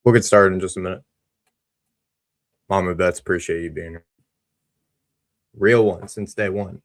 We'll get started in just a minute. Mama Bets, appreciate you being here. Real one since day one.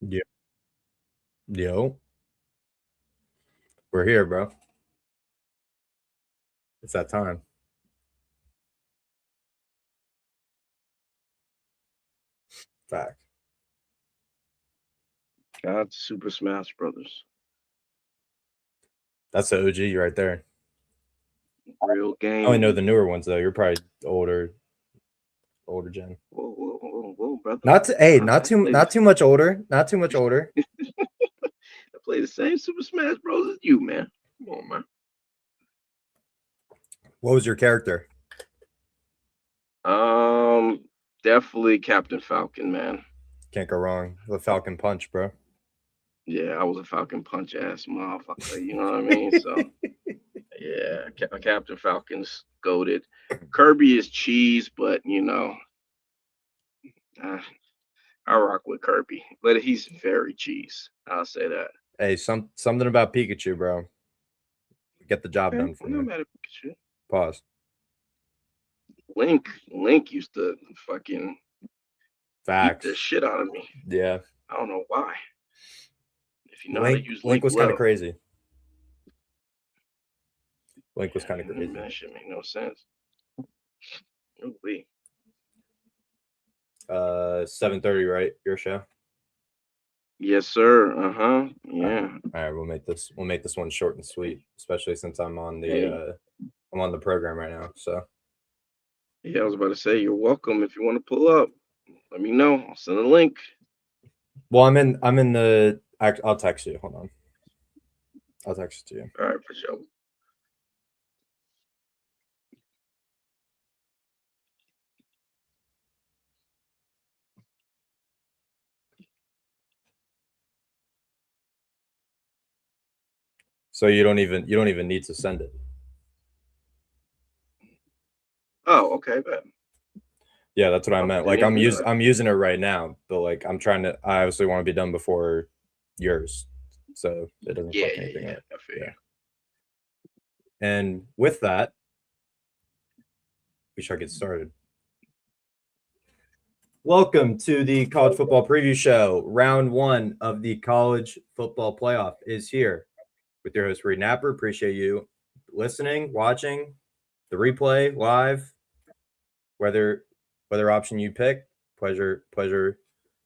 Yeah. Yo, we're here, bro. It's that time. Fact. God, Super Smash Brothers. That's the OG right there. Real I game. only know the newer ones though. You're probably older gen. Whoa, brother. Not too much older. Not too much older. I play the same Super Smash Bros. As you, man. Come on, man. What was your character? Definitely Captain Falcon, man. Can't go wrong. The Falcon Punch, bro. Yeah, I was a Falcon Punch ass motherfucker. You know what I mean? So yeah, Captain Falcon's goaded. Kirby is cheese, but I rock with Kirby, but he's very cheese. I'll say that. Hey, something about Pikachu, bro. Get the job Okay, done for I'm not me. mad at Pikachu. Pause. Link used to fucking beat Facts. the shit out of me. Yeah. I don't know why. If you know how to use Link was kind of well, crazy. Link was kind of crazy. that shit make no sense. Ooh-wee. 7:30, right? Your show. Yes, sir. Yeah. All right, we'll make this one short and sweet, especially since I'm on the Hey. I'm on the program right now. So Yeah, I was about to say you're welcome. If you want to pull up, let me know. I'll send a link. well, I'm in the. I'll text you. Hold on. I'll text it to you. All right, for sure. So you don't even need to send it. Oh, okay, bet. Yeah, that's what I meant. Like Didn't even I'm using it right now, but like I obviously want to be done before yours, so it doesn't fuck anything up. I feel you. And with that, we shall get started. Welcome to the College Football Preview Show. Round 1 of the College Football Playoff is here with your host, Reed Napper. Appreciate you listening, watching, the replay, live, whether option you pick. Pleasure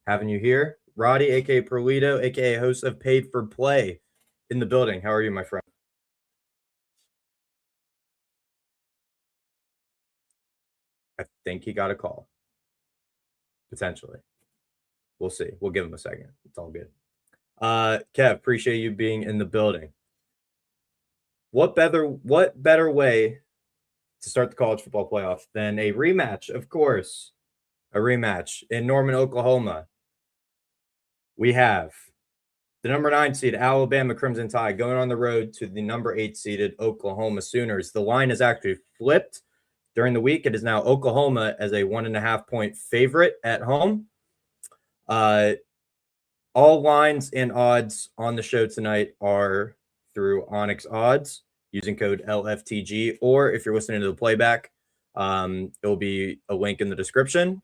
having you here. Roddy, a.k.a. Perlito, a.k.a. host of Paid for Play in the building. How are you, my friend? I think he got a call. Potentially. We'll see. We'll give him a second. It's all good. Kev, appreciate you being in the building. What better way to start the college football playoff than a rematch? Of course, a rematch in Norman, Oklahoma. We have the number 9 seed Alabama Crimson Tide going on the road to the number 8 seeded Oklahoma Sooners. The line is actually flipped during the week. It is now Oklahoma as a 1.5 point favorite at home. All lines and odds on the show tonight are through Onyx Odds using code LFTG, or if you're listening to the playback, it will be a link in the description.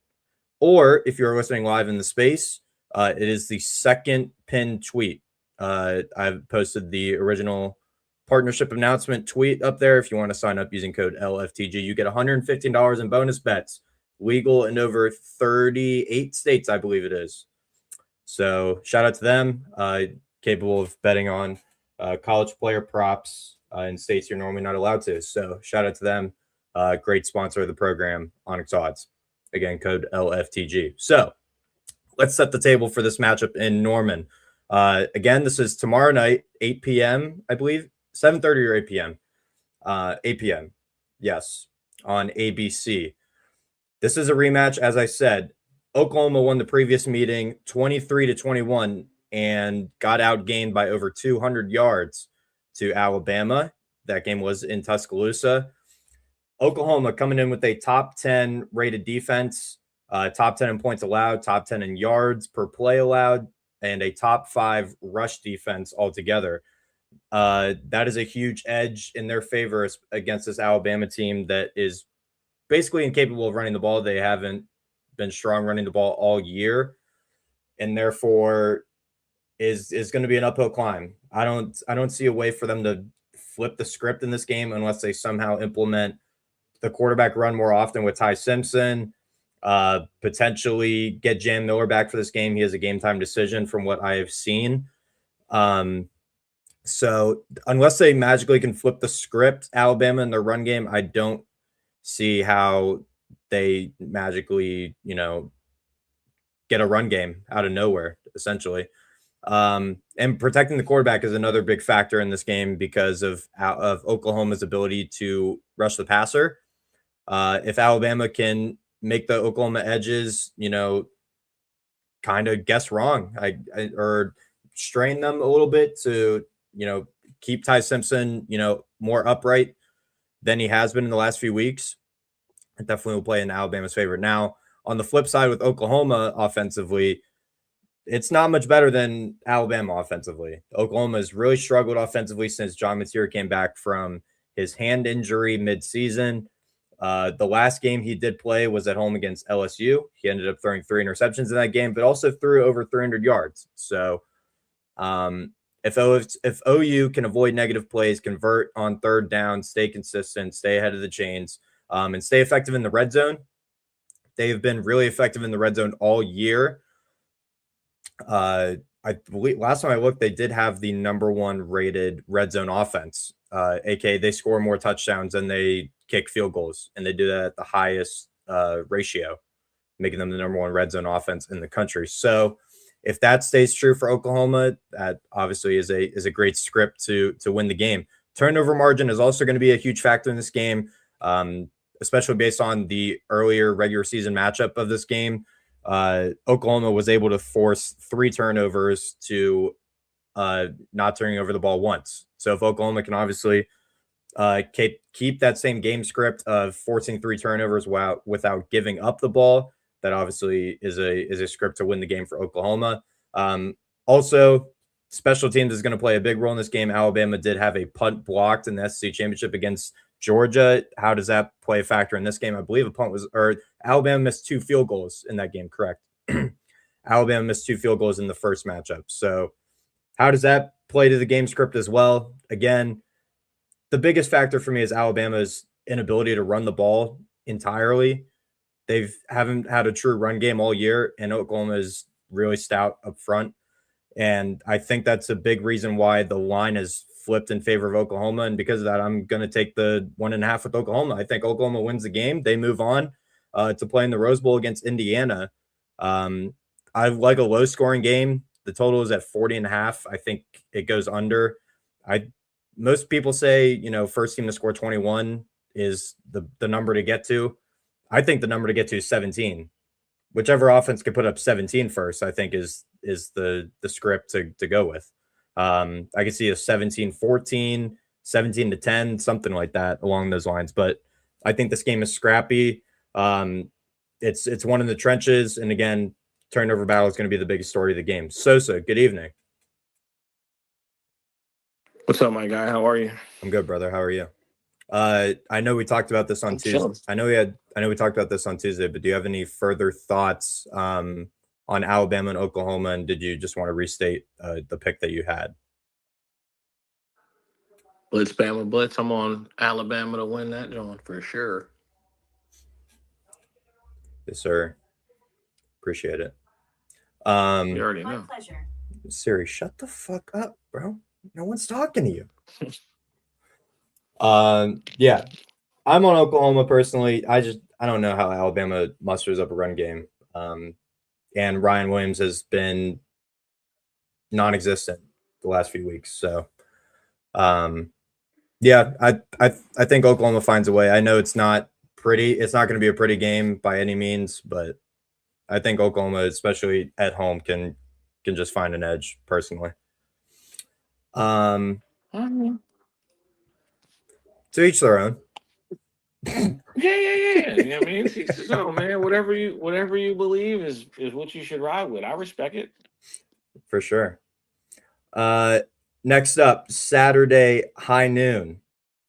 Or if you're listening live in the space, it is the second pinned tweet. I've posted the original partnership announcement tweet up there. If you want to sign up using code LFTG, you get $115 in bonus bets, legal in over 38 states, I believe it is. So shout out to them, capable of betting on college player props in states you're normally not allowed to. So shout out to them. Great sponsor of the program, Onyx Odds. Again, code LFTG. So let's set the table for this matchup in Norman. Again, this is tomorrow night, 8 p.m., I believe, 7:30 or 8 p.m. 8 p.m. Yes, on ABC. This is a rematch, as I said. Oklahoma won the previous meeting 23-21 and got outgained by over 200 yards to Alabama. That game was in Tuscaloosa. Oklahoma coming in with a top 10 rated defense, top 10 in points allowed, top 10 in yards per play allowed, and a top 5 rush defense altogether. That is a huge edge in their favor against this Alabama team that is basically incapable of running the ball. They haven't been strong running the ball all year, and therefore is going to be an uphill climb. I don't see a way for them to flip the script in this game unless they somehow implement the quarterback run more often with Ty Simpson, potentially get Jam Miller back for this game. He has a game time decision from what I have seen. So unless they magically can flip the script, Alabama in their run game, I don't see how they magically, get a run game out of nowhere, essentially. And protecting the quarterback is another big factor in this game because of Oklahoma's ability to rush the passer. If Alabama can make the Oklahoma edges, kind of guess wrong, or strain them a little bit to, keep Ty Simpson, more upright than he has been in the last few weeks, it definitely will play in Alabama's favor. Now, On the flip side with Oklahoma offensively, it's not much better than Alabama offensively. Oklahoma has really struggled offensively since John Mateer came back from his hand injury midseason. The last game he did play was at home against LSU. He ended up throwing 3 interceptions in that game, but also threw over 300 yards. So if OU can avoid negative plays, convert on third down, stay consistent, stay ahead of the chains, and stay effective in the red zone, they've been really effective in the red zone all year. I believe last time I looked, they did have the #1 rated red zone offense. aka they score more touchdowns than they kick field goals, and they do that at the highest ratio, making them the #1 red zone offense in the country. So if that stays true for Oklahoma, that obviously is a great script to win the game. Turnover margin is also going to be a huge factor in this game, especially based on the earlier regular season matchup of this game. Oklahoma was able to force 3 turnovers to not turning over the ball once. So if Oklahoma can obviously keep that same game script of forcing 3 turnovers without giving up the ball, that obviously is a script to win the game for Oklahoma. Also, special teams is going to play a big role in this game. Alabama did have a punt blocked in the SEC championship against Georgia. How does that play a factor in this game? I believe Alabama missed 2 field goals in that game, correct? Alabama missed 2 field goals in the first matchup. So how does that play to the game script as well? Again, the biggest factor for me is Alabama's inability to run the ball entirely. They haven't had a true run game all year, and Oklahoma is really stout up front. And I think that's a big reason why the line has flipped in favor of Oklahoma. And because of that, I'm going to take the 1.5 with Oklahoma. I think Oklahoma wins the game. They move on to play in the Rose Bowl against Indiana. I like a low scoring game. The total is at 40.5. I think it goes under. Most people say, first team to score 21 is the number to get to. I think the number to get to is 17. Whichever offense can put up 17 first, I think is the script to go with. I can see a 17-14, 17-10, something like that along those lines. But I think this game is scrappy. It's one in the trenches, and again, turnover battle is going to be the biggest story of the game. Sosa, good evening. What's up, my guy? How are you? I'm good, brother. How are you? I know we talked about this on Tuesday. I know we talked about this on Tuesday, but do you have any further thoughts on Alabama and Oklahoma? And did you just want to restate the pick that you had? Blitz, Bama, Blitz. I'm on Alabama to win that joint for sure. Yes, sir. Appreciate it. You already know. My pleasure. Siri, shut the fuck up, bro. No one's talking to you. Yeah, I'm on Oklahoma personally. I don't know how Alabama musters up a run game. And Ryan Williams has been non-existent the last few weeks. So, yeah, I think Oklahoma finds a way. I know it's not pretty. It's not going to be a pretty game by any means, but I think Oklahoma, especially at home, can just find an edge personally. To each their own. Yeah. You know what I mean? So, man, whatever you believe is what you should ride with. I respect it. For sure. Next up, Saturday, high noon.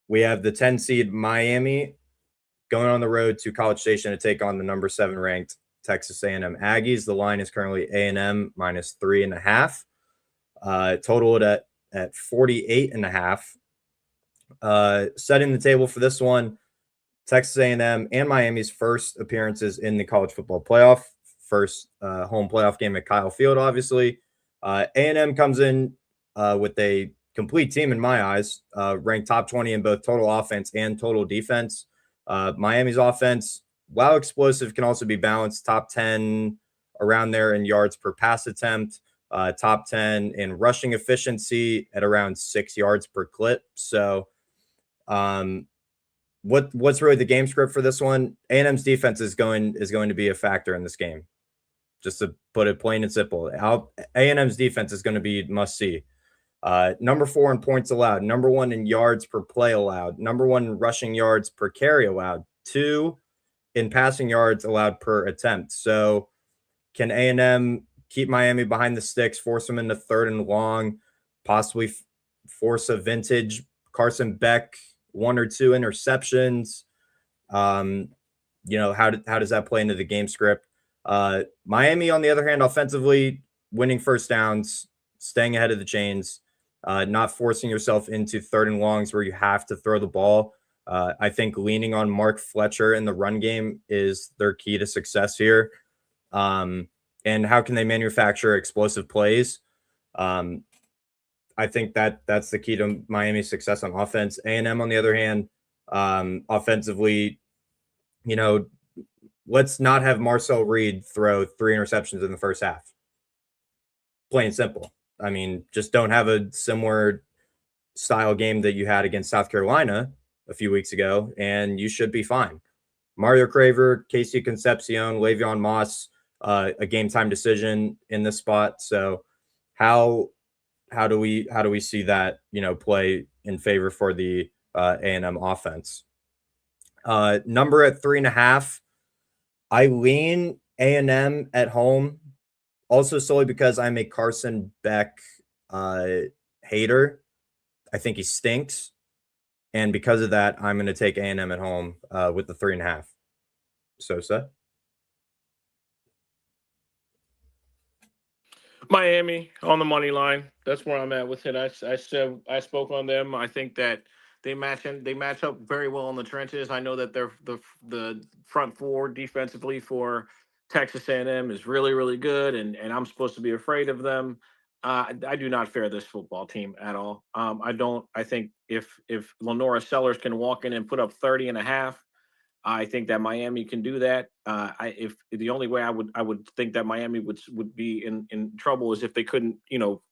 We have the 10 seed Miami going on the road to College Station to take on the number 7 ranked Texas A&M Aggies. The line is currently A&M minus 3.5. Totaled at 48.5. Setting the table for this one, Texas A&M and Miami's first appearances in the college football playoff, first home playoff game at Kyle Field, obviously. A&M comes in with a complete team in my eyes, ranked top 20 in both total offense and total defense. Miami's offense, while explosive, can also be balanced, top 10 around there in yards per pass attempt, top 10 in rushing efficiency at around 6 yards per clip. So what's really the game script for this one? A&M's defense is going to be a factor in this game. Just to put it plain and simple, A&M's defense is going to be must see. Number 4 in points allowed, number 1 in yards per play allowed, number 1 in rushing yards per carry allowed, 2 in passing yards allowed per attempt. So can A&M keep Miami behind the sticks, force them into 3rd and long, possibly force a vintage Carson Beck 1 or 2 interceptions? How does that play into the game script? Miami, on the other hand, offensively, winning first downs, staying ahead of the chains, not forcing yourself into 3rd and longs where you have to throw the ball. I think leaning on Mark Fletcher in the run game is their key to success here. And how can they manufacture explosive plays? I think that's the key to Miami's success on offense. A&M, on the other hand, offensively, let's not have Marcel Reed throw 3 interceptions in the first half. Plain and simple. I mean, just don't have a similar style game that you had against South Carolina a few weeks ago, and you should be fine. Mario Craver, Casey Concepcion, Le'Veon Moss, a game time decision in this spot. So how do we see that play in favor for the A&M offense? Number at 3.5. I lean A&M at home, also solely because I'm a Carson Beck hater. I think he stinks. And because of that, I'm going to take A&M at home with the 3.5. Sosa? Miami on the money line. That's where I'm at with it. I spoke on them. I think that they match up very well in the trenches. I know that they're the front four defensively for Texas A&M is really, really good, and I'm supposed to be afraid of them. I do not fear this football team at all. I think if Lenora Sellers can walk in and put up 30.5, I think that Miami can do that. If the only way I would think that Miami would be in trouble is if they couldn't,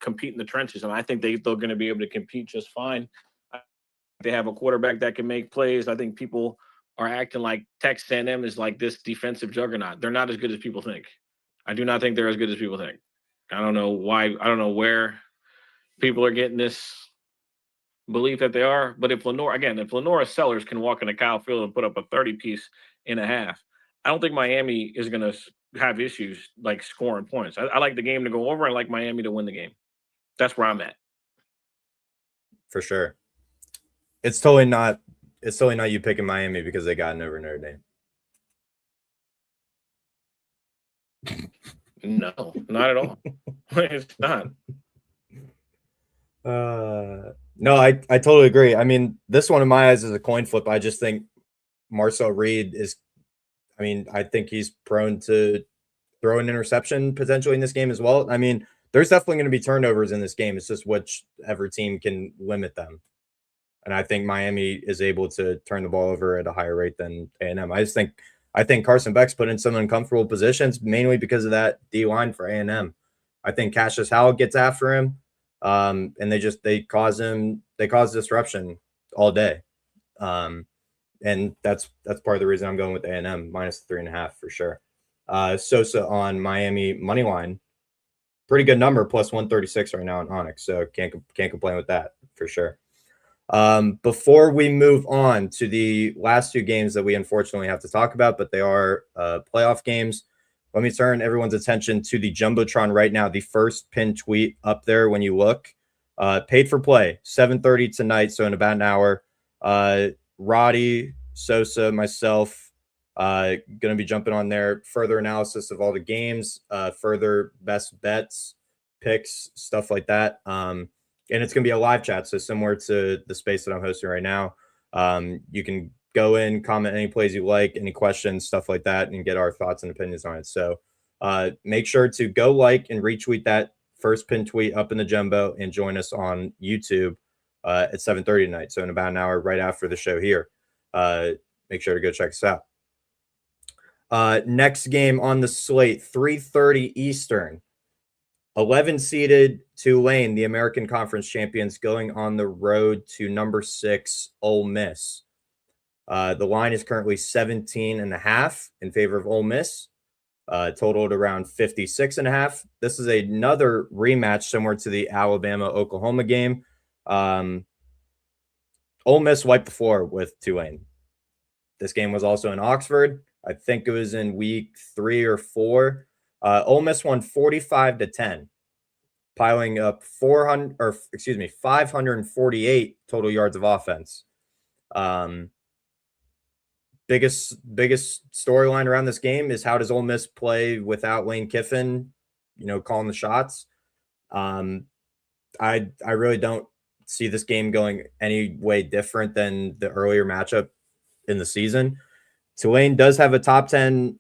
compete in the trenches. And I think they're going to be able to compete just fine. They have a quarterback that can make plays. I think people are acting like Texas A&M is like this defensive juggernaut. They're not as good as people think. I do not think they're as good as people think. I don't know why. I don't know where people are getting this belief that they are. But if Lenora Sellers can walk into Kyle Field and put up a 30-piece in a half, I don't think Miami is going to have issues like scoring points. I like the game to go over. I like Miami to win the game. That's where I'm at. For sure. It's totally not you picking Miami because they got over Notre Dame. No, not at all. It's not. No, I totally agree. I mean, this one in my eyes is a coin flip. I just think Marcel Reed I think he's prone to throw an interception potentially in this game as well. I mean, there's definitely going to be turnovers in this game. It's just whichever team can limit them. And I think Miami is able to turn the ball over at a higher rate than A&M. I think Carson Beck's put in some uncomfortable positions, mainly because of that D-line for A&M. I think Cassius Howell gets after him, and they cause disruption all day. And that's part of the reason I'm going with A&M minus 3.5 for sure. Sosa on Miami money line, pretty good number, plus 136 right now on Onyx. So can't complain with that for sure. Before we move on to the last 2 games that we unfortunately have to talk about, but they are playoff games, let me turn everyone's attention to the Jumbotron right now. The first pinned tweet up there when you look, paid for play, 7:30 tonight, so in about an hour. Roddy, Sosa, myself, going to be jumping on there. Further analysis of all the games, further best bets, picks, stuff like that. And it's going to be a live chat, so similar to the space that I'm hosting right now. You can go in, comment any plays you like, any questions, stuff like that, and get our thoughts and opinions on it. So make sure to go like and retweet that first pin tweet up in the Jumbo and join us on YouTube at 7:30 tonight. So in about an hour right after the show here. Make sure to go check us out. Next game on the slate, 3:30 Eastern. 11-seeded Tulane, the American Conference champions, going on the road to number 6 Ole Miss. The line is currently 17.5 in favor of Ole Miss, totaled around 56.5. This is another rematch similar to the Alabama-Oklahoma game. Ole Miss wiped the floor with Tulane. This game was also in Oxford. I think it was in week 3 or 4. Ole Miss won 45-10, piling up 548 total yards of offense. Biggest storyline around this game is how does Ole Miss play without Lane Kiffin, calling the shots. I really don't see this game going any way different than the earlier matchup in the season. Tulane does have a top 10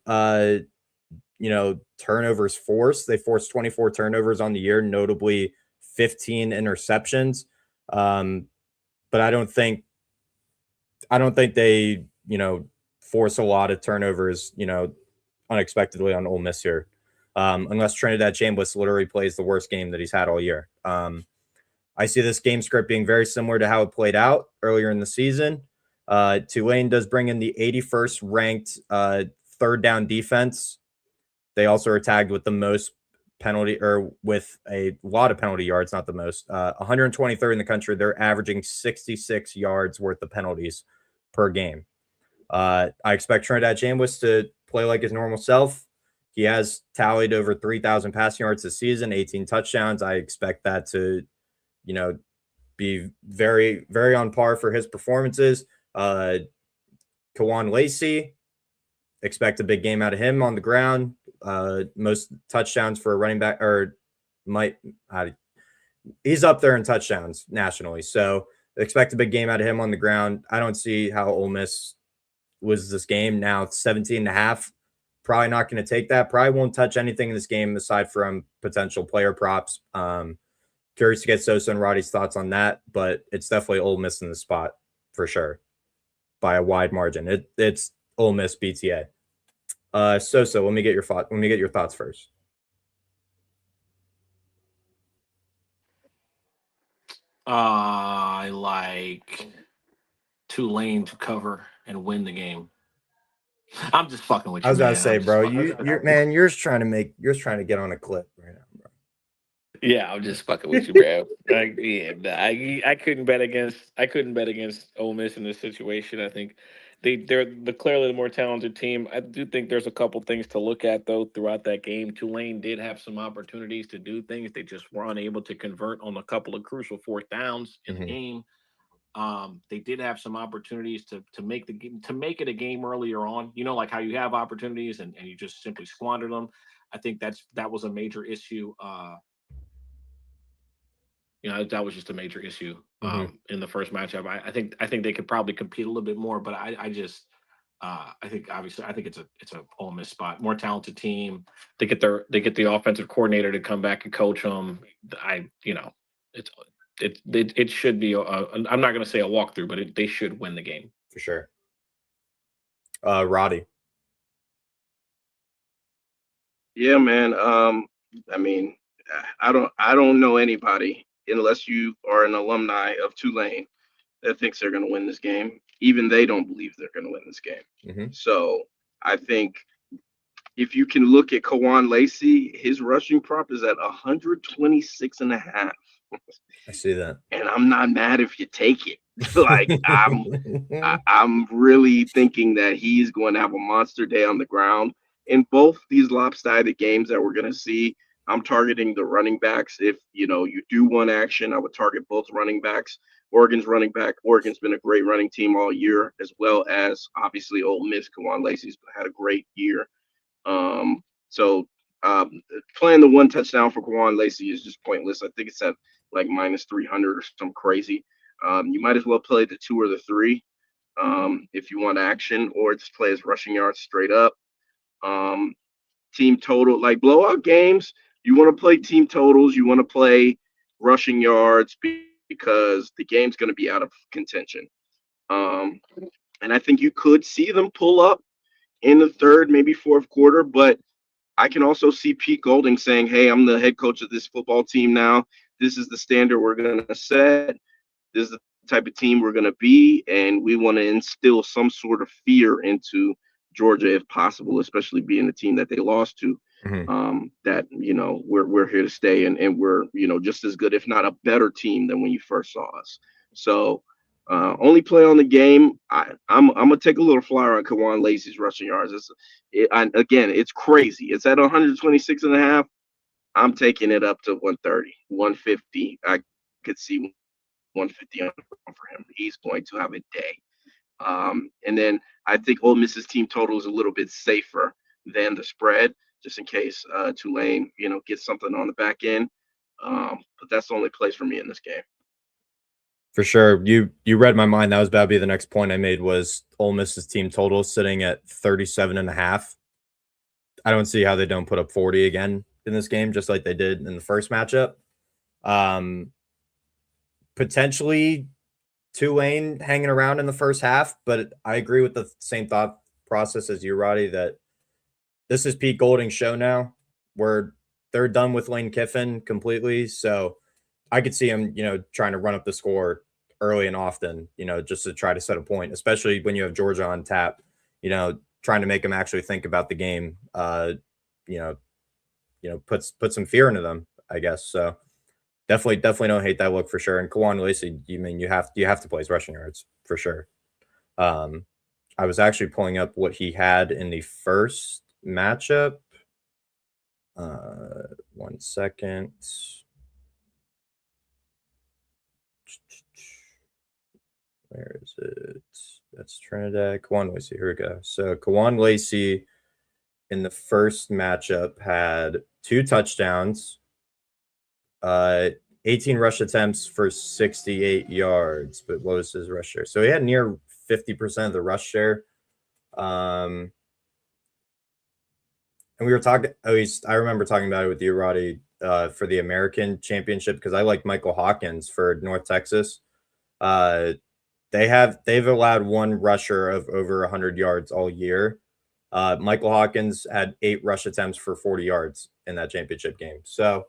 turnovers forced. They forced 24 turnovers on the year, notably 15 interceptions. But I don't think they, force a lot of turnovers, unexpectedly on Ole Miss here. Unless Trinidad Chambliss literally plays the worst game that he's had all year. I see this game script being very similar to how it played out earlier in the season. Tulane does bring in the 81st ranked third down defense. They also are tagged with the most with a lot of penalty yards, not the most. 123rd in the country. They're averaging 66 yards worth of penalties per game. I expect Trinidad Chambliss to play like his normal self. He has tallied over 3,000 passing yards this season, 18 touchdowns. I expect that to, be very, very on par for his performances. Kawan Lacey, expect a big game out of him on the ground. Most touchdowns for a running back, he's up there in touchdowns nationally. So expect a big game out of him on the ground. I don't see how Ole Miss was this game. Now it's 17.5. Probably not going to take that. Probably won't touch anything in this game aside from potential player props. Curious to get Sosa and Roddy's thoughts on that, but it's definitely Ole Miss in the spot for sure by a wide margin. It's Ole Miss BTA. Sosa, let me get your thoughts first. I like Tulane to cover and win the game. I'm just fucking with you. I was about to say, bro, you're trying to get on a clip right now, bro. Yeah, I'm just fucking with you, bro. I couldn't bet against Ole Miss in this situation. I think they're clearly the more talented team. I do think there's a couple things to look at though throughout that game. Tulane did have some opportunities to do things. They just were unable to convert on a couple of crucial fourth downs in the game. They did have some opportunities to make it a game earlier on. Like how you have opportunities and you just simply squander them. I think that was a major issue. That was just a major issue in the first matchup. I think they could probably compete a little bit more, but I think obviously it's a Ole Miss spot, more talented team. They get the offensive coordinator to come back and coach them. It should be I'm not going to say a walkthrough, but they should win the game for sure. Roddy. Yeah, man. I mean, I don't know anybody unless you are an alumni of Tulane that thinks they're going to win this game. Even they don't believe they're going to win this game. So I think if you can look at Kawan Lacey, his rushing prop is at 126.5. I see that, and I'm not mad if you take it. Like I'm really thinking that he's going to have a monster day on the ground in both these lopsided games that we're going to see. I'm targeting the running backs. If you do one action, I would target both running backs. Oregon's running back. Oregon's been a great running team all year, as well as obviously Ole Miss. Kawan Lacey's had a great year. So playing the one touchdown for Kawan Lacey is just pointless. I think it's at like minus 300 or something crazy. You might as well play the 2 or the 3 if you want action, or just play his rushing yards straight up. Team total, like blowout games, you want to play team totals. You want to play rushing yards because the game's going to be out of contention. And I think you could see them pull up in the third, maybe fourth quarter, but I can also see Pete Golding saying, hey, I'm the head coach of this football team now. This is the standard we're going to set. This is the type of team we're going to be, and we want to instill some sort of fear into Georgia if possible, especially being the team that they lost to. That we're here to stay, and we're just as good, if not a better team than when you first saw us. So Only play on the game. I'm gonna take a little flyer on Kawan Lacey's rushing yards. Again, it's crazy. It's at 126.5. I'm taking it up to 130, 150. I could see 150 on for him. He's going to have a day. And then I think Ole Miss's team total is a little bit safer than the spread, just in case Tulane, gets something on the back end. But that's the only place for me in this game. For sure. You read my mind. That was about to be the next point I made, was Ole Miss's team total sitting at 37.5. I don't see how they don't put up 40 again in this game, just like they did in the first matchup. Potentially Tulane hanging around in the first half, but I agree with the same thought process as you, Roddy, that this is Pete Golding's show now, where they're done with Lane Kiffin completely. So I could see him, trying to run up the score early and often, just to try to set a point, especially when you have Georgia on tap, trying to make them actually think about the game, put some fear into them, I guess. So definitely don't hate that look for sure. And Kawan Lacey, you have to play his rushing yards for sure. I was actually pulling up what he had in the first matchup. 1 second. Where is it? That's Trinidad. Kawan Lacey. Here we go. So Kawan Lacey in the first matchup had 2 touchdowns, 18 rush attempts for 68 yards. But what was his rush share? So he had near 50% of the rush share. And we were talking, at least I remember talking about it with you, Roddy, for the American Championship, because I like Michael Hawkins for North Texas. They've allowed 1 rusher of over 100 yards all year. Michael Hawkins had 8 rush attempts for 40 yards in that championship game. So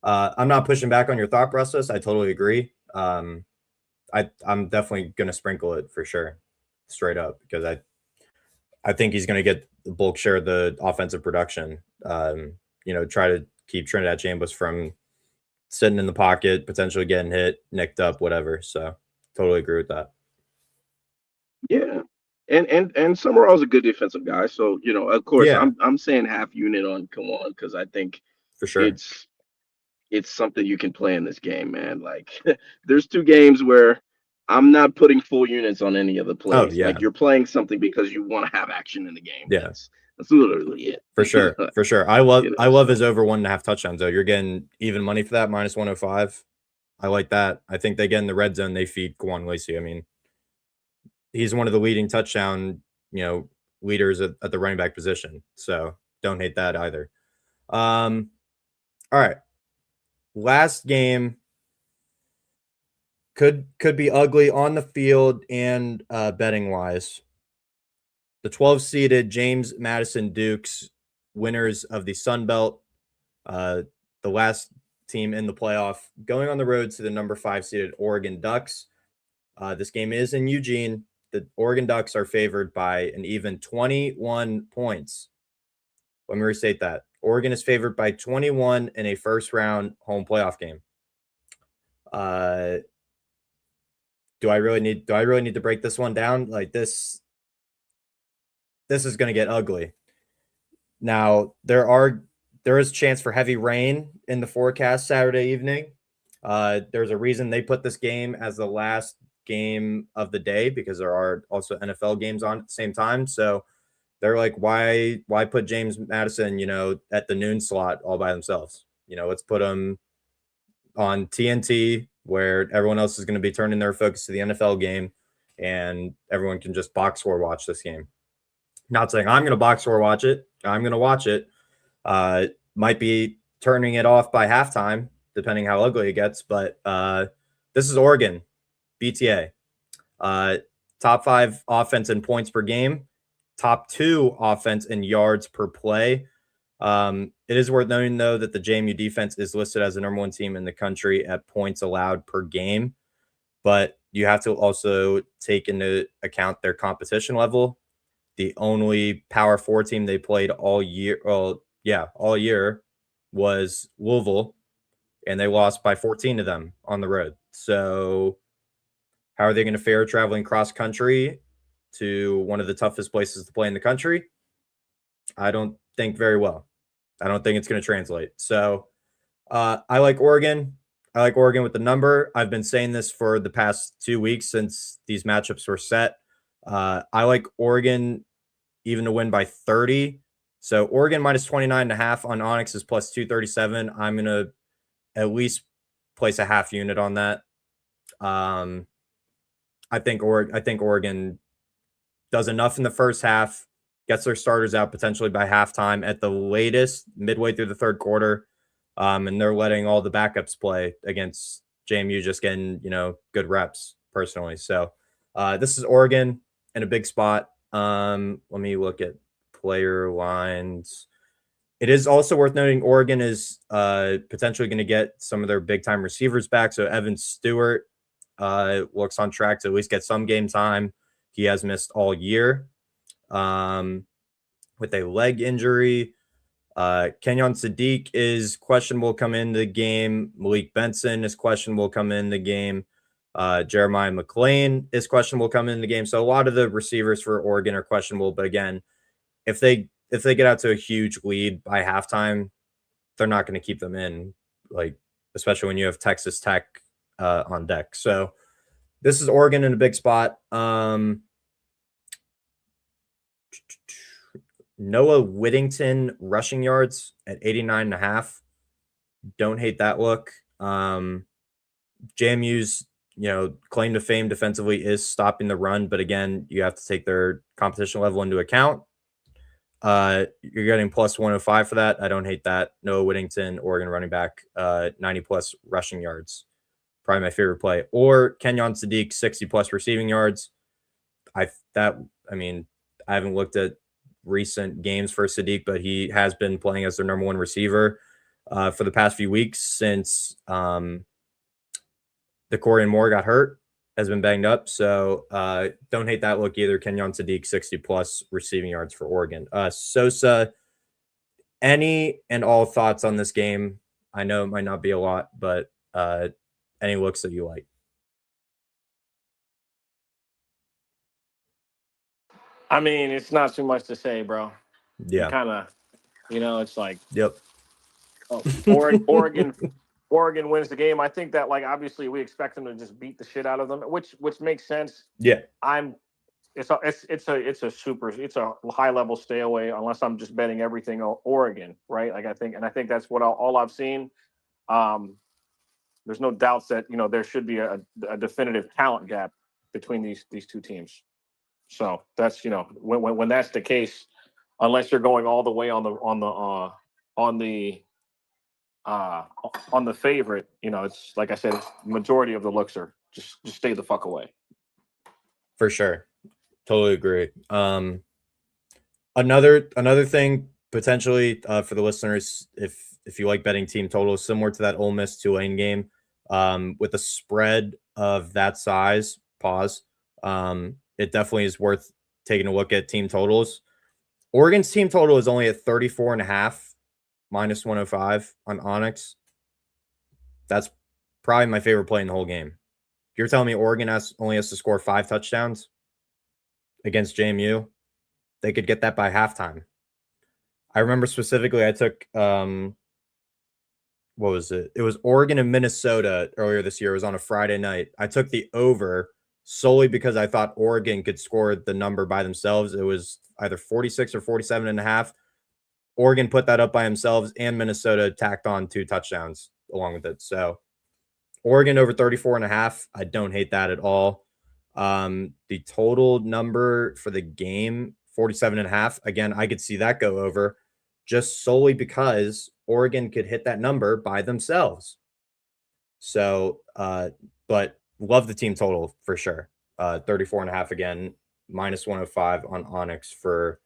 I'm not pushing back on your thought process. I totally agree. I'm definitely going to sprinkle it for sure, straight up, because I think he's going to get the bulk share of the offensive production. Try to keep Trinidad Chambers from sitting in the pocket, potentially getting hit, nicked up, whatever. So totally agree with that. Yeah. And Summerall's a good defensive guy. So, of course, Yeah. I'm saying half unit on Kawan because I think for sure it's something you can play in this game, man. Like there's 2 games where I'm not putting full units on any of the plays. Oh, yeah. Like you're playing something because you want to have action in the game. Yeah. That's literally it. For sure. For sure. I love his over 1.5 touchdowns, though. You're getting even money for that, minus 105. I like that. I think they get in the red zone, they feed Kawan Lacey. I mean, he's one of the leading touchdown, leaders at the running back position. So don't hate that either. All right. Last game could be ugly on the field and betting wise. The 12-seeded James Madison Dukes, winners of the Sun Belt, the last team in the playoff, going on the road to the number 5-seeded Oregon Ducks. This game is in Eugene. The Oregon Ducks are favored by an even 21 points. Let me restate that. Oregon is favored by 21 in a first-round home playoff game. Do I really need to break this one down? Like this is going to get ugly. Now, there is chance for heavy rain in the forecast Saturday evening. There's a reason they put this game as the last game of the day, because there are also NFL games on at the same time. So they're like, why put James Madison, at the noon slot all by themselves? Let's put them on TNT, where everyone else is going to be turning their focus to the NFL game, and everyone can just box score watch this game. Not saying I'm going to box score watch it. I'm going to watch it. Might be turning it off by halftime, depending how ugly it gets. But this is Oregon, BTA. Top 5 offense in points per game. Top 2 offense in yards per play. It is worth noting, though, that the JMU defense is listed as the number 1 team in the country at points allowed per game. But you have to also take into account their competition level. The only Power 4 team they played all year, all year, was Louisville, and they lost by 14 to them on the road. So How are they going to fare traveling cross country to one of the toughest places to play in the country? I don't think very well. I don't think it's going to translate. So I like Oregon. I like Oregon with the number. I've been saying this for the past 2 weeks since these matchups were set. I like Oregon even to win by 30. So Oregon minus 29.5 on Onyx is plus 237. I'm going to at least place a half unit on that. I think Oregon does enough in the first half, gets their starters out potentially by halftime at the latest, midway through the third quarter. And they're letting all the backups play against JMU, just getting, good reps personally. So this is Oregon in a big spot. Let me look at player lines. It is also worth noting Oregon is potentially going to get some of their big-time receivers back. So Evan Stewart looks on track to at least get some game time. He has missed all year with a leg injury. Kenyon Sadiq is questionable come in the game. Malik Benson is questionable come in the game. Jeremiah McClain is questionable come in the game. So a lot of the receivers for Oregon are questionable. But again, if they get out to a huge lead by halftime, they're not going to keep them in, especially when you have Texas Tech on deck. So this is Oregon in a big spot. Noah Whittington rushing yards at 89.5. Don't hate that look. JMU's, claim to fame defensively is stopping the run, but again, you have to take their competition level into account. You're getting plus 105 for that. I don't hate that. Noah Whittington, Oregon running back, 90 plus rushing yards. Probably my favorite play. Or Kenyon Sadiq, 60 plus receiving yards. I haven't looked at recent games for Sadiq, but he has been playing as their number one receiver for the past few weeks since the Corian Moore got hurt, has been banged up. So don't hate that look either. Kenyon Sadiq, 60 plus receiving yards for Oregon. Sosa, any and all thoughts on this game? I know it might not be a lot, but any looks that you like? I mean, it's not too much to say, bro. Yeah. Kind of, it's like, yep. Oregon wins the game. I think that, obviously we expect them to just beat the shit out of them, which makes sense. Yeah. It's a high level stay away unless I'm just betting everything on Oregon, right? I think that's what all I've seen. There's no doubts that there should be a definitive talent gap between these two teams. So that's when that's the case, unless you're going all the way on the favorite, it's like I said, majority of the looks are just stay the fuck away. For sure. Totally agree. Another thing potentially for the listeners, if you like betting team totals, similar to that Ole Miss Tulane game, with a spread of that size, it definitely is worth taking a look at team totals. Oregon's team total is only at 34.5, minus 105 on Onyx. That's probably my favorite play in the whole game. You're telling me Oregon only has to score 5 touchdowns against JMU? They could get that by halftime. I remember specifically I took what was it? It was Oregon and Minnesota earlier this year. It was on a Friday night. I took the over solely because I thought Oregon could score the number by themselves. It was either 46 or 47.5. Oregon put that up by themselves, and Minnesota tacked on 2 touchdowns along with it. So Oregon over 34.5. I don't hate that at all. The total number for the game, 47.5. Again, I could see that go over just solely because Oregon could hit that number by themselves. So, but love the team total for sure. 34.5 again, minus 105 on Onyx for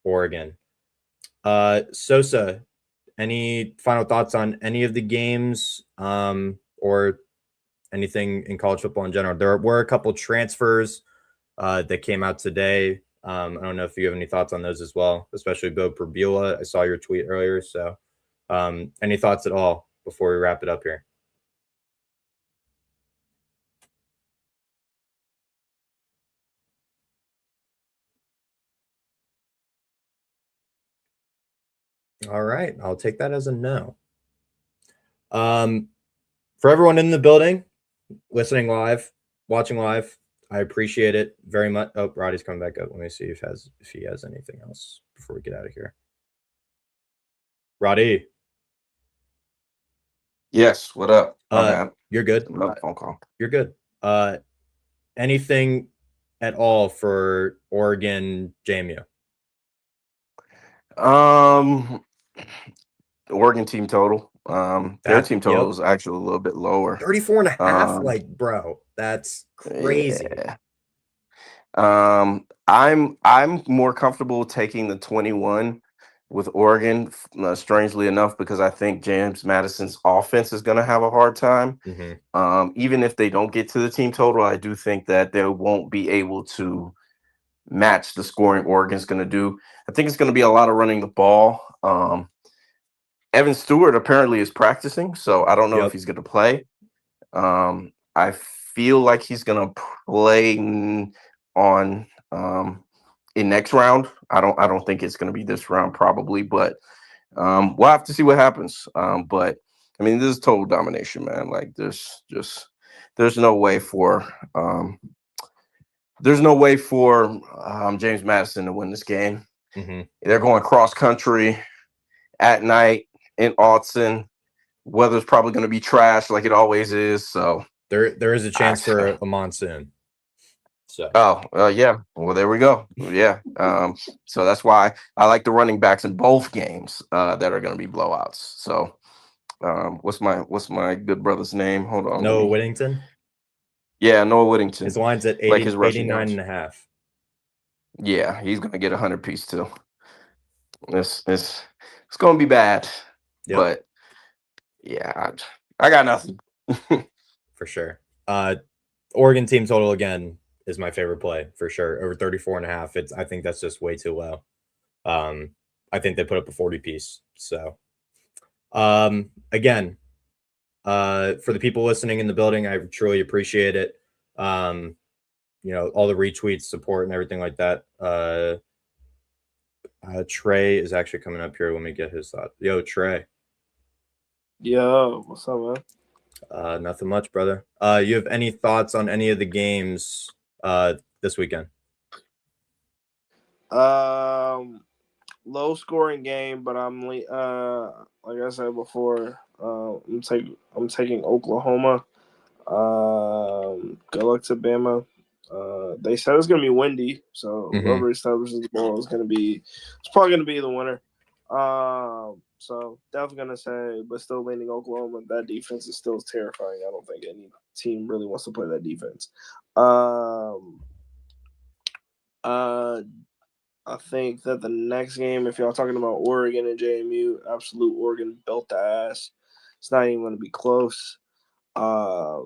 Oregon. Sosa, any final thoughts on any of the games or anything in college football in general? There were a couple transfers that came out today. I don't know if you have any thoughts on those as well, especially Bo Perbula. I saw your tweet earlier. So any thoughts at all before we wrap it up here? All right, I'll take that as a no. For everyone in the building, listening live, watching live, I appreciate it very much. Oh, Roddy's coming back up. Let me see if he has anything else before we get out of here. Roddy. Yes, what up? My bad. You're good. Phone call. You're good. Anything at all for Oregon JMU? The Oregon team total. Their team total is actually a little bit lower. 34.5. Like, bro, that's crazy. Yeah. I'm more comfortable taking the 21 with Oregon, strangely enough, because I think James Madison's offense is going to have a hard time. Even if they don't get to the team total, I do think that they won't be able to match the scoring Oregon's going to do. I think it's going to be a lot of running the ball. Evan Stewart apparently is practicing, so I don't know if he's going to play. I feel like he's going to play on in next round. I don't think it's going to be this round probably, but we'll have to see what happens. But I mean, this is total domination, man. Like there's no way for James Madison to win this game. They're going cross country at night in Austin. Weather's probably going to be trash like it always is. So there is a chance for a monsoon. So yeah. Well, there we go. Yeah. So that's why I like the running backs in both games that are going to be blowouts. So what's my good brother's name? Hold on. Noah Whittington. Yeah, Noah Whittington. His line's at 89.5. Yeah, he's going to get 100 piece too. It's going to be bad. But yeah, I got nothing. For sure. Oregon team total again is my favorite play for sure. Over 34.5. I think that's just way too low. I think they put up a 40 piece. So again, for the people listening in the building, I truly appreciate it. All the retweets, support, and everything like that. Trey is actually coming up here. Let me get his thought. Yo, Trey. Yo, what's up, man? Nothing much, brother. You have any thoughts on any of the games this weekend? Low scoring game, but I'm like I said before, I'm taking Oklahoma. Good luck to Bama. They said it's gonna be windy, so whoever establishes the ball is probably gonna be the winner. So definitely gonna say, but still leaning Oklahoma. That defense is still terrifying. I don't think any team really wants to play that defense. I think that the next game, if y'all talking about Oregon and JMU, absolute Oregon belt the ass. It's not even going to be close. I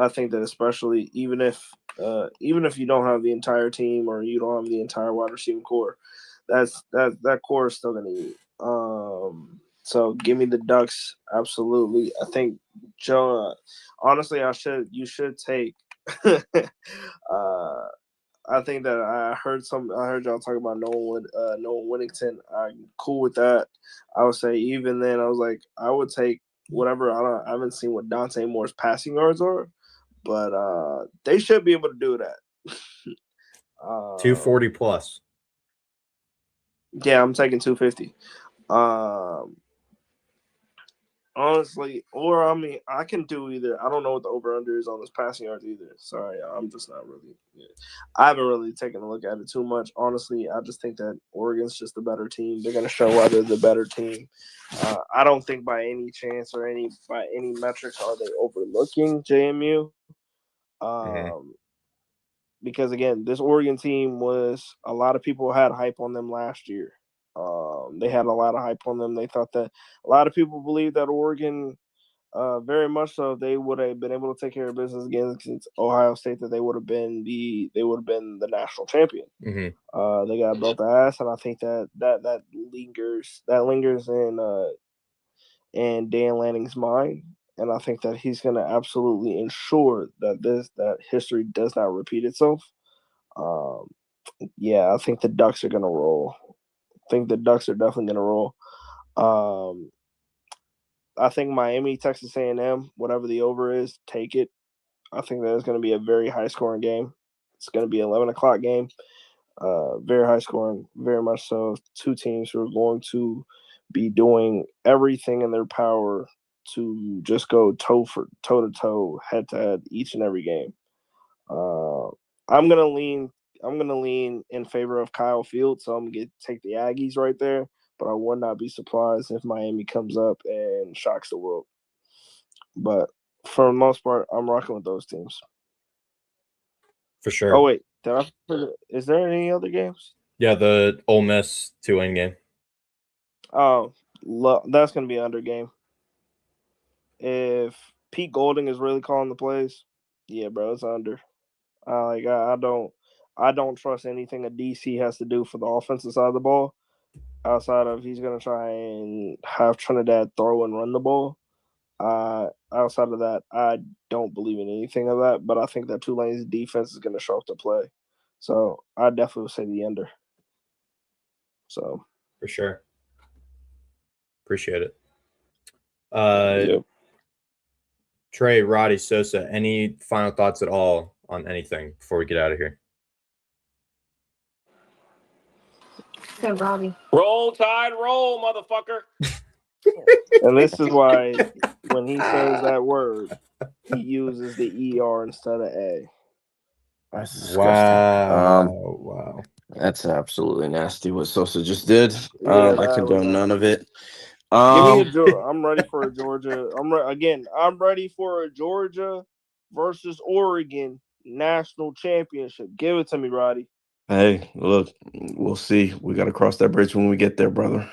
think that especially even if you don't have the entire team or you don't have the entire wide receiving core, that core is still going to eat. So give me the Ducks, absolutely. I think Joe. Honestly, you should take. I think that I heard y'all talk about Noah Whittington. I'm cool with that. I would say even then I was like I would take whatever. I haven't seen what Dante Moore's passing yards are, but they should be able to do that. 240 plus. Yeah, I'm taking 250. Honestly, or I mean, I can do either. I don't know what the over-under is on this passing yards either. Sorry, I'm just not really. I haven't really taken a look at it too much. Honestly, I just think that Oregon's just a better team. They're going to show why they're the better team. I don't think by any chance or by any metrics are they overlooking JMU. Because again, this Oregon team was a lot of people had hype on them last year. They had a lot of hype on them. They thought that a lot of people believed that Oregon, very much so, they would have been able to take care of business against Ohio State. That they would have been the national champion. They got built the ass, and I think that lingers in Dan Lanning's mind, and I think that he's going to absolutely ensure that history does not repeat itself. Yeah, I think the Ducks are going to roll. I think the Ducks are definitely going to roll. I think Miami, Texas A&M, whatever the over is, take it. I think that is going to be a very high-scoring game. It's going to be an 11 o'clock game. Very high-scoring, very much so. Two teams who are going to be doing everything in their power to just go toe-to-toe, head-to-head each and every game. I'm gonna lean in favor of Kyle Field, so I'm gonna take the Aggies right there. But I would not be surprised if Miami comes up and shocks the world. But for the most part, I'm rocking with those teams. For sure. Oh wait, is there any other games? Yeah, the Ole Miss Tulane game. Oh, that's gonna be an under game. If Pete Golding is really calling the plays, yeah, bro, it's under. I don't trust anything a DC has to do for the offensive side of the ball, outside of he's gonna try and have Trinidad throw and run the ball. Outside of that, I don't believe in anything of that. But I think that Tulane's defense is gonna show up to play, so I definitely would say the under. So for sure, appreciate it. Yep. Trey, Roddy, Sosa, any final thoughts at all on anything before we get out of here? Said Robbie. Roll Tide, roll, motherfucker. And this is why when he says that word, he uses the ER instead of A. That's disgusting. Wow. That's absolutely nasty what Sosa just did. Yeah, I condone none of it. Give me I'm ready for a Georgia. I'm ready for a Georgia versus Oregon national championship. Give it to me, Roddy. Hey, look, we'll see. We got to cross that bridge when we get there, brother.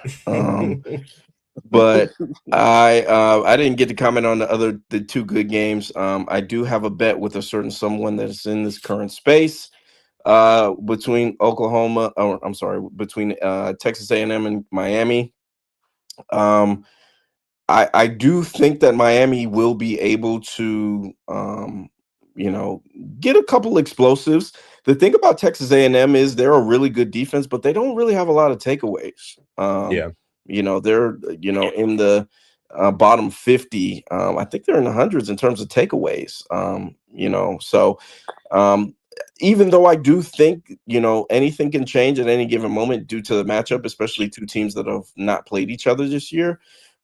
But I didn't get to comment on the two good games. I do have a bet with a certain someone that's in this current space between between Texas A&M and Miami. I do think that Miami will be able to get a couple explosives. The thing about Texas A&M is they're a really good defense, but they don't really have a lot of takeaways. Yeah. They're in the bottom 50. I think they're in the hundreds in terms of takeaways. So even though I do think anything can change at any given moment due to the matchup, especially two teams that have not played each other this year.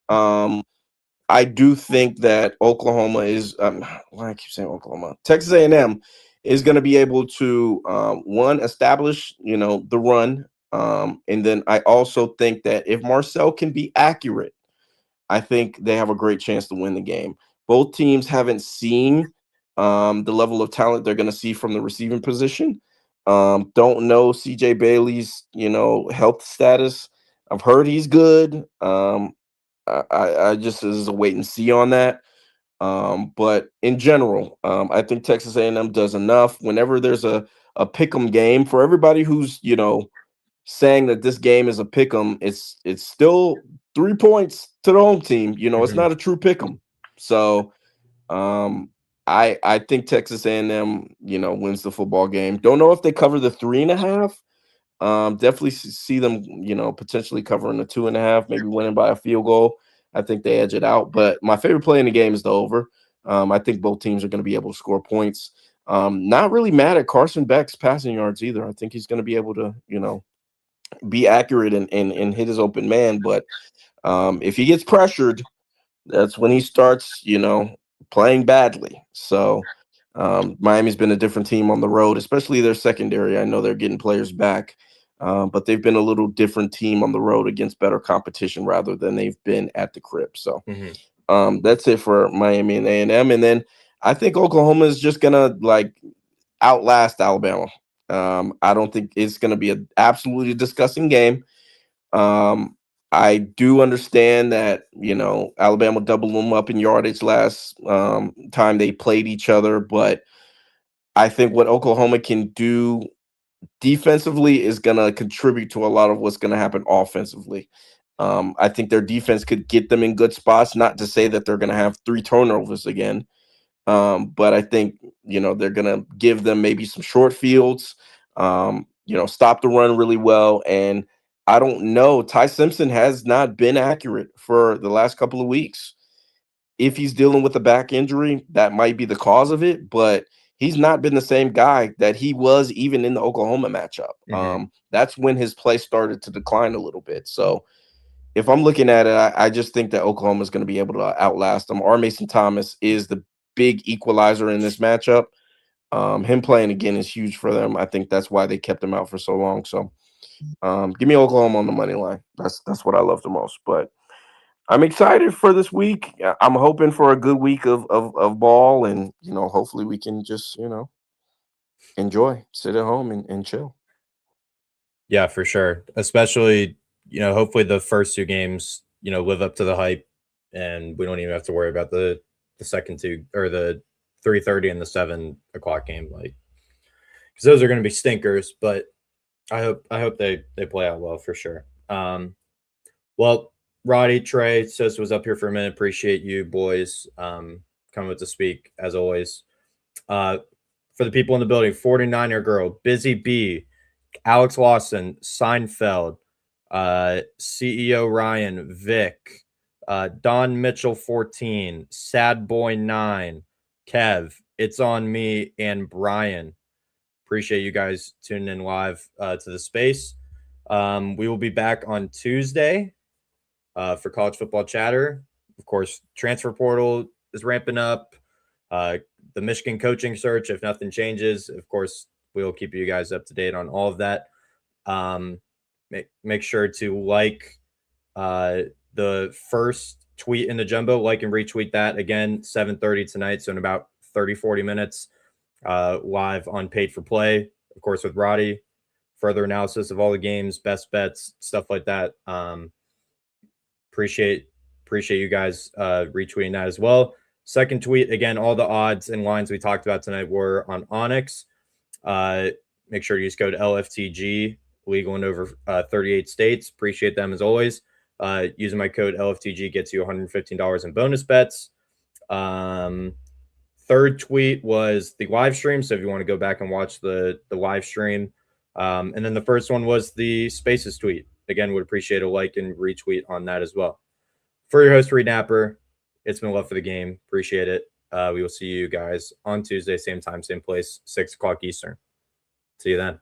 I do think that Oklahoma is why I keep saying Oklahoma. Texas A&M is going to be able to establish the run. And then I also think that if Marcel can be accurate, I think they have a great chance to win the game. Both teams haven't seen the level of talent they're going to see from the receiving position. Don't know CJ Bailey's health status. I've heard he's good. I just is a wait and see on that. But in general, I think Texas A&M does enough. Whenever there's a pick'em game, for everybody who's saying that this game is a pick'em, it's still 3 points to the home team. It's not a true pick'em. So I think Texas A&M wins the football game. Don't know if they cover the 3.5. Definitely see them, potentially covering the 2.5, maybe winning by a field goal. I think they edge it out. But my favorite play in the game is the over. I think both teams are going to be able to score points. Not really mad at Carson Beck's passing yards either. I think he's going to be able to, be accurate and hit his open man. But if he gets pressured, that's when he starts, playing badly. So Miami's been a different team on the road, especially their secondary. I know they're getting players back, but they've been a little different team on the road against better competition rather than they've been at the crib. So that's it for Miami and A&M. And then I think Oklahoma is just gonna outlast Alabama. I don't think it's gonna be an absolutely disgusting game. I do understand that, Alabama doubled them up in yardage last time they played each other, but I think what Oklahoma can do defensively is going to contribute to a lot of what's going to happen offensively. I think their defense could get them in good spots, not to say that they're going to have 3 turnovers again, but I think, they're going to give them maybe some short fields, stop the run really well, and I don't know. Ty Simpson has not been accurate for the last couple of weeks. If he's dealing with a back injury, that might be the cause of it, but he's not been the same guy that he was even in the Oklahoma matchup. That's when his play started to decline a little bit. So if I'm looking at it, I just think that Oklahoma is going to be able to outlast them. R. Mason Thomas is the big equalizer in this matchup. Him playing again is huge for them. I think that's why they kept him out for so long. So give me Oklahoma on the money line. That's what I love the most. But I'm excited for this week. I'm hoping for a good week of ball, and hopefully we can just enjoy, sit at home and chill. Yeah, for sure. Especially, hopefully the first two games, live up to the hype, and we don't even have to worry about the second two, or the 3:30 and the 7 o'clock game, like, because those are going to be stinkers. But I hope they play out well for sure. Well, Roddy, Trey, Sis was up here for a minute. Appreciate you boys coming with to speak as always. For the people in the building, 49er Girl, Busy B, Alex Lawson, Seinfeld, CEO Ryan, Vic, Don Mitchell 14, Sad Boy 9, Kev, It's On Me, and Brian. Appreciate you guys tuning in live to the space. We will be back on Tuesday for college football chatter. Of course, transfer portal is ramping up. The Michigan coaching search, if nothing changes, of course, we'll keep you guys up to date on all of that. Make sure to like the first tweet in the jumbo, like and retweet that. Again, 7:30 tonight, so in about 30-40 minutes, live on Paid for Play, of course, with Roddy. Further analysis of all the games, best bets, stuff like that. Appreciate you guys retweeting that as well. Second tweet, again, all the odds and lines we talked about tonight were on Onyx. Make sure to use code LFTG, legal in over 38 states. Appreciate them as always. Using my code LFTG gets you $115 in bonus bets. Third tweet was the live stream, so if you want to go back and watch the live stream. And then the first one was the Spaces tweet. Again, would appreciate a like and retweet on that as well. For your host, Reed Napper, it's been love for the game. Appreciate it. We will see you guys on Tuesday, same time, same place, 6 o'clock Eastern. See you then.